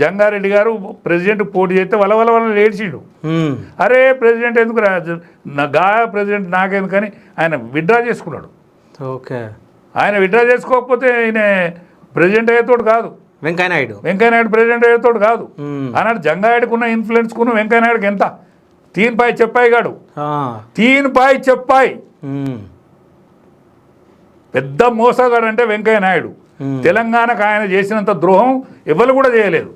జంగారెడ్డి గారు ప్రెసిడెంట్ పోటీ చేస్తే వాళ్ళ ఏడ్చిండు. అరే ప్రెసిడెంట్ ఎందుకు ప్రెసిడెంట్ నాకెందుకని ఆయన విత్డ్రా చేసుకున్నాడు. ఓకే, ఆయన విత్డ్రా చేసుకోకపోతే ఆయన ప్రెసిడెంట్ అయ్యేతోడు కాదు. వెంకయ్యనాయుడు ప్రెసిడెంట్ అయ్యేతోడు కాదు. ఆనాడు జంగారెడ్డికి ఉన్న ఇన్ఫ్లుయెన్స్కున్న వెంకయ్యనాయుడుకి ఎంత తీన్ పాయి చెప్పాయి గాడు, తీన్ పాయి చెప్పాయి. పెద్ద మోసగాడు అంటే వెంకయ్యనాయుడు. తెలంగాణకు ఆయన చేసినంత ద్రోహం ఎవరు కూడా చేయలేదు.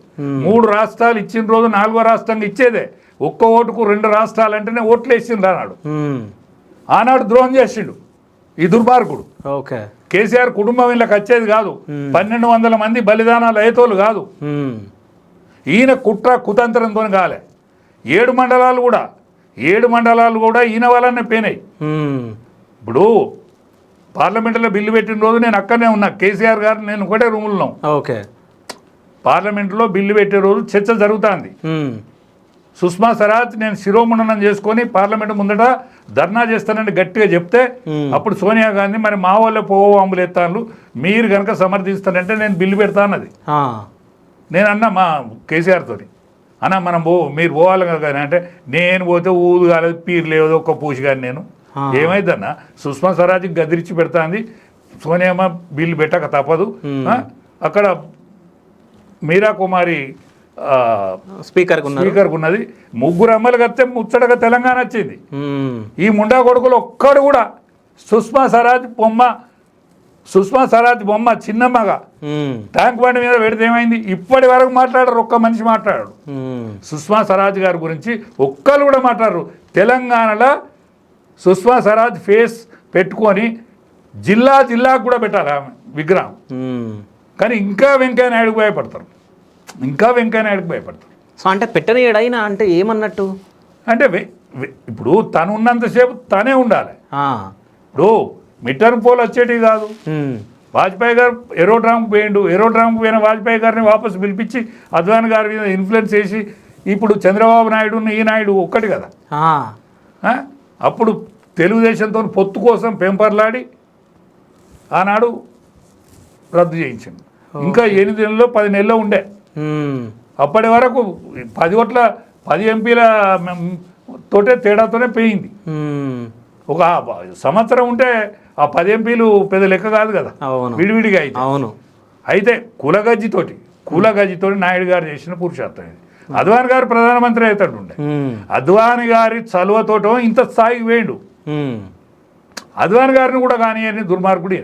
3 రాష్ట్రాలు ఇచ్చిన రోజు 4వ రాష్ట్రంగా ఇచ్చేదే. ఒక్క ఓటుకు 2 రాష్ట్రాలు అంటేనే ఓట్లు వేసిండు ఆనాడు. ఆనాడు ద్రోహం చేసిండు ఈ దుర్మార్గుడు. ఓకే, కేసీఆర్ కుటుంబం వీళ్ళకి వచ్చేది కాదు. 1200 మంది బలిదానాలు అయ్యేతోళ్ళు కాదు. ఈయన కుట్ర కుతంత్రంతో కాలే. 7 మండలాలు కూడా ఈయన వల్లనే పోయినాయి. ఇప్పుడు పార్లమెంట్లో బిల్లు పెట్టిన రోజు నేను అక్కడనే ఉన్నా. కేసీఆర్ గారు నేను ఒకటే రూముల్లో. ఓకే, పార్లమెంట్లో బిల్లు పెట్టే రోజు చర్చ జరుగుతుంది. సుష్మా స్వరాజ్ నేను శిరోముండనం చేసుకొని పార్లమెంట్ ముందట ధర్నా చేస్తానని గట్టిగా చెప్తే అప్పుడు సోనియా గాంధీ మరి మా వాళ్ళే పోవాంబులు ఎత్తాను, మీరు కనుక సమర్థిస్తానంటే నేను బిల్లు పెడతానది. నేను అన్నా మా కేసీఆర్తో, అన్నా మనం మీరు పోవాలి కదా అంటే, నేను పోతే ఊదు కాలేదు పీరు లేదు ఒక్క పూసి కానీ నేను ఏమైందన్నా సుష్మా స్వరాజ్కి గదిరిచ్చి పెడతాంది, సోనియామ్మ బిల్లు పెట్టక తప్పదు. అక్కడ మీరా కుమారి స్పీకర్ ఉన్నది. 3 అమ్మలు కడితే ముచ్చటగా తెలంగాణ వచ్చింది. ఈ ముండా కొడుకులు ఒక్కడు కూడా సుష్మా స్వరాజ్ బొమ్మ చిన్నమ్మగా ట్యాంక్ బండి మీద పెడితే ఏమైంది? ఇప్పటి వరకు మాట్లాడరు, ఒక్క మనిషి మాట్లాడాడు సుష్మా స్వరాజ్ గారి గురించి. ఒక్కరు కూడా మాట్లాడరు. తెలంగాణలో సుష్మా స్వరాజ్ ఫేస్ పెట్టుకొని జిల్లాకు కూడా పెట్టాలి ఆమె విగ్రహం. కానీ ఇంకా వెంకయ్యనాయుడుకు భయపడతారు. సో అంటే పెట్టనియడైనా అంటే ఏమన్నట్టు అంటే ఇప్పుడు తను ఉన్నంతసేపు తనే ఉండాలి. ఇప్పుడు మిట్టర్న్ పోల్ వచ్చేటివి కాదు. వాజ్పేయి గారు ఏరోడ్రామ్కి పోయిన వాజ్పేయి గారిని వాపసు పిలిపించి అద్వానీ గారి మీద ఇన్ఫ్లుయెన్స్ చేసి ఇప్పుడు చంద్రబాబు నాయుడు ఈ నాయుడు ఒక్కటి కదా. అప్పుడు తెలుగుదేశంతో పొత్తు కోసం పెంపర్లాడి ఆనాడు రద్దు చేయించింది. ఇంకా 8 నెలల్లో 10 నెలల్లో ఉండే. అప్పటి వరకు 10 ఎంపీల తోటే తేడాతోనే పోయింది. ఒక సంవత్సరం ఉంటే ఆ 10 ఎంపీలు పెద్ద లెక్క కాదు కదా విడివిడిగా. అయితే అయితే కులగజ్జితోటి నాయుడు గారు చేసిన పురుషార్థం ఇది. అద్వానీ గారు ప్రధానమంత్రి అవుతాడు ఉండే. అద్వానీ గారి చలువతోటో ఇంత స్థాయికి వేయండు. అద్వానీ గారిని కూడా కానీ దుర్మార్గుడు.